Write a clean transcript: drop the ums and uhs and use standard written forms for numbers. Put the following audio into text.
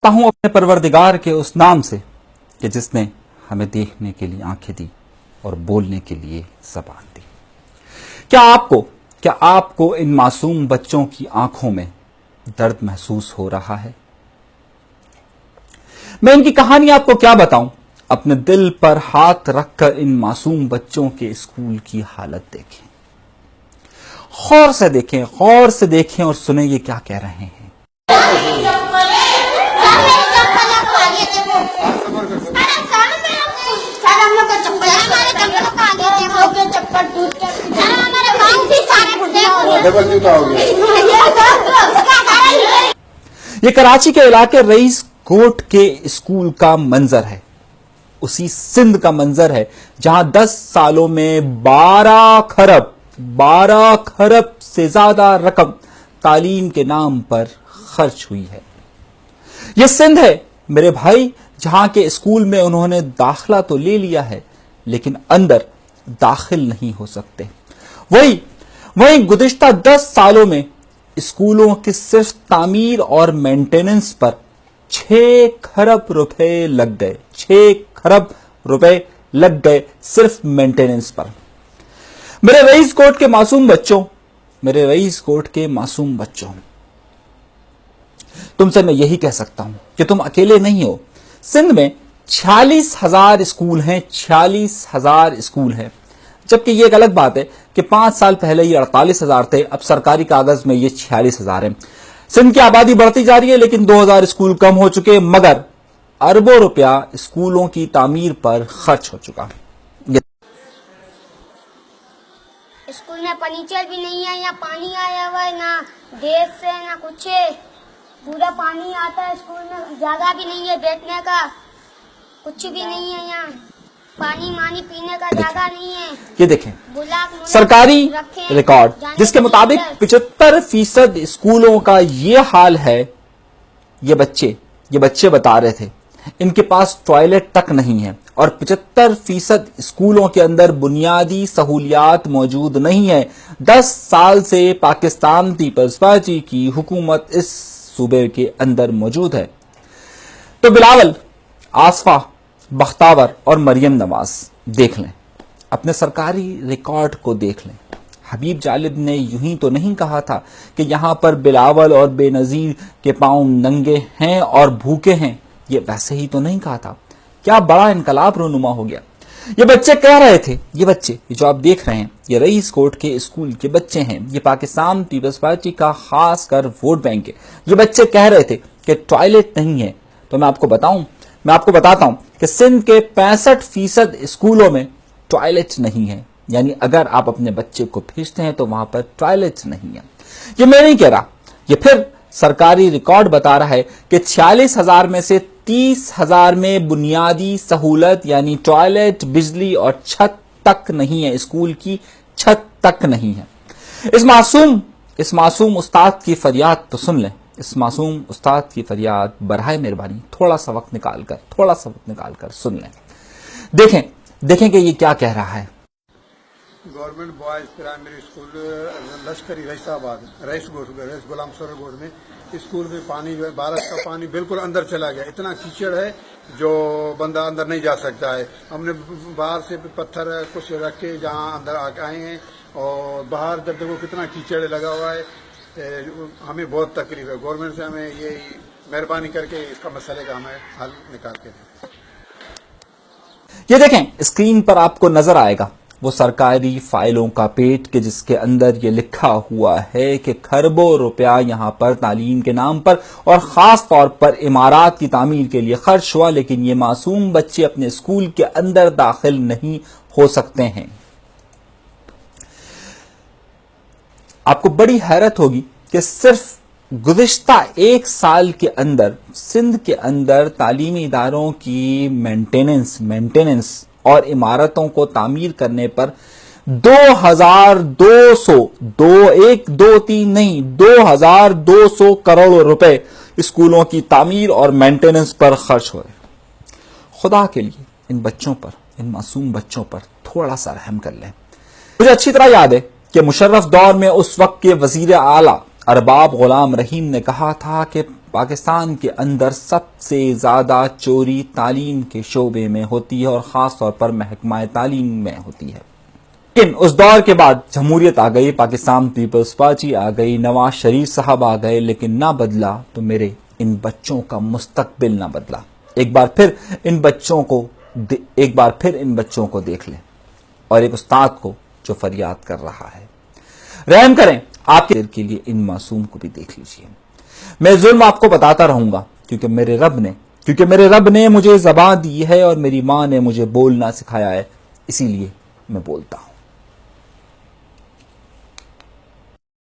مانگتا ہوں اپنے پروردگار کے اس نام سے کہ جس نے ہمیں دیکھنے کے لیے آنکھیں دی اور بولنے کے لیے زبان دی۔ کیا آپ کو ان معصوم بچوں کی آنکھوں میں درد محسوس ہو رہا ہے؟ میں ان کی کہانی آپ کو کیا بتاؤں، اپنے دل پر ہاتھ رکھ کر ان معصوم بچوں کے اسکول کی حالت دیکھیں، غور سے دیکھیں اور سنیں یہ کیا کہہ رہے ہیں۔ یہ کراچی کے علاقے رئیس کوٹ کے اسکول کا منظر ہے، اسی سندھ کا منظر ہے جہاں 10 سالوں میں 12 کھرب سے زیادہ رقم تعلیم کے نام پر خرچ ہوئی ہے۔ یہ سندھ ہے میرے بھائی جہاں کے اسکول میں انہوں نے داخلہ تو لے لیا ہے لیکن اندر داخل نہیں ہو سکتے۔ وہی گزشتہ 10 سالوں میں اسکولوں کی صرف تعمیر اور مینٹیننس پر 6 کھرب روپے لگ گئے، 6 کھرب روپے لگ گئے صرف مینٹیننس پر۔ میرے رئیس کوٹ کے معصوم بچوں، تم سے میں یہی کہہ سکتا ہوں کہ تم اکیلے نہیں ہو۔ سندھ میں 46,000 اسکول ہیں، 46,000 اسکول ہیں، جبکہ یہ ایک الگ بات ہے کہ 5 سال پہلے یہ 48,000 تھے، اب سرکاری کاغذ میں یہ 46,000 ہیں۔ سندھ کی آبادی بڑھتی جا رہی ہے لیکن 2,000 اسکول کم ہو چکے، مگر اربوں روپیہ اسکولوں کی تعمیر پر خرچ ہو چکا۔ اسکول میں فرنیچر بھی نہیں ہے، یہاں پانی آیا ہوا ہے، نہ گیس سے نہ کچھ ہے، پورا پانی آتا ہے اسکول میں، جگہ بھی نہیں ہے بیٹھنے کا، کچھ بھی نہیں ہے یہاں، پانی پینے کا جگہ نہیں ہے۔ یہ دیکھیں سرکاری ریکارڈ جس کے مطابق 75% اسکولوں کا یہ حال ہے۔ یہ بچے بتا رہے تھے ان کے پاس ٹوائلٹ تک نہیں ہے، اور 75% اسکولوں کے اندر بنیادی سہولیات موجود نہیں ہے۔ 10 سال سے پاکستان پیپلز پارٹی کی حکومت اس صوبے کے اندر موجود ہے۔ تو بلاول، آصفہ، بختاور اور مریم نواز دیکھ لیں، اپنے سرکاری ریکارڈ کو دیکھ لیں۔ حبیب جالب نے یوں ہی تو نہیں کہا تھا کہ یہاں پر بلاول اور بے نظیر کے پاؤں ننگے ہیں اور بھوکے ہیں، یہ ویسے ہی تو نہیں کہا تھا۔ کیا بڑا انقلاب رونما ہو گیا۔ یہ بچے کہہ رہے تھے، یہ بچے جو آپ دیکھ رہے ہیں یہ رئیس کوٹ کے اسکول کے بچے ہیں، یہ پاکستان پیپلز پارٹی کا خاص کر ووٹ بینک ہے۔ یہ بچے کہہ رہے تھے کہ ٹوائلٹ نہیں ہے، تو میں آپ کو بتاتا ہوں کہ سندھ کے 65% اسکولوں میں ٹوائلٹ نہیں ہے، یعنی اگر آپ اپنے بچے کو بھیجتے ہیں تو وہاں پر ٹوائلٹ نہیں ہے۔ یہ میں نہیں کہہ رہا، یہ پھر سرکاری ریکارڈ بتا رہا ہے کہ 46,000 میں سے 30,000 میں بنیادی سہولت یعنی ٹوائلٹ، بجلی اور چھت تک نہیں ہے، اسکول کی چھت تک نہیں ہے۔ اس معصوم استاد کی فریاد تو سن لیں، اس معصوم استاد کی فریاد برائے مہربانی تھوڑا سا وقت نکال کر سن لیں۔ دیکھیں کہ یہ کیا کہہ رہا ہے۔ گورنمنٹ بوائز پرائمری اسکول لشکری رئیس آباد رئیس غلام سرور گوڑ میں اسکول میں پانی جو ہے بارش کا پانی بالکل اندر چلا گیا، اتنا کیچڑ ہے جو بندہ اندر نہیں جا سکتا ہے۔ ہم نے باہر سے پتھر کچھ رکھ کے جہاں اندر آئے ہیں، اور باہر جب دیکھو کتنا کیچڑ لگا ہوا ہے، ہمیں بہت تکلیف ہے۔ گورنمنٹ سے ہمیں یہ مہربانی کر کے اس کا مسئلے کا ہمیں حل نکال کے دیں۔ یہ دیکھیں اسکرین پر آپ کو نظر آئے گا وہ سرکاری فائلوں کا پیٹ کہ جس کے اندر یہ لکھا ہوا ہے کہ کھربوں روپیہ یہاں پر تعلیم کے نام پر اور خاص طور پر عمارات کی تعمیر کے لیے خرچ ہوا، لیکن یہ معصوم بچے اپنے اسکول کے اندر داخل نہیں ہو سکتے ہیں۔ آپ کو بڑی حیرت ہوگی کہ صرف گزشتہ 1 سال کے اندر سندھ کے اندر تعلیمی اداروں کی مینٹیننس اور عمارتوں کو تعمیر کرنے پر 2,200 کروڑ روپے اسکولوں کی تعمیر اور مینٹیننس پر خرچ ہوئے۔ خدا کے لیے ان بچوں پر، ان معصوم بچوں پر تھوڑا سا رحم کر لیں۔ مجھے اچھی طرح یاد ہے کہ مشرف دور میں اس وقت کے وزیر اعلیٰ ارباب غلام رحیم نے کہا تھا کہ پاکستان کے اندر سب سے زیادہ چوری تعلیم کے شعبے میں ہوتی ہے اور خاص طور پر محکمہ تعلیم میں ہوتی ہے. لیکن اس دور کے بعد جمہوریت آ گئی, پاکستان پیپلز پارٹی آ گئی, نواز شریف صاحب آ گئے, لیکن نہ بدلا تو میرے ان بچوں کا مستقبل نہ بدلا. ایک بار پھر ان بچوں کو دیکھ لیں, اور ایک استاد کو جو فریاد کر رہا ہے. رحم کریں, آپ کے دل کے لیے ان معصوم کو بھی دیکھ لیجئے. میں ظلم آپ کو بتاتا رہوں گا کیونکہ میرے رب نے مجھے زبان دی ہے اور میری ماں نے مجھے بولنا سکھایا ہے, اسی لیے میں بولتا ہوں.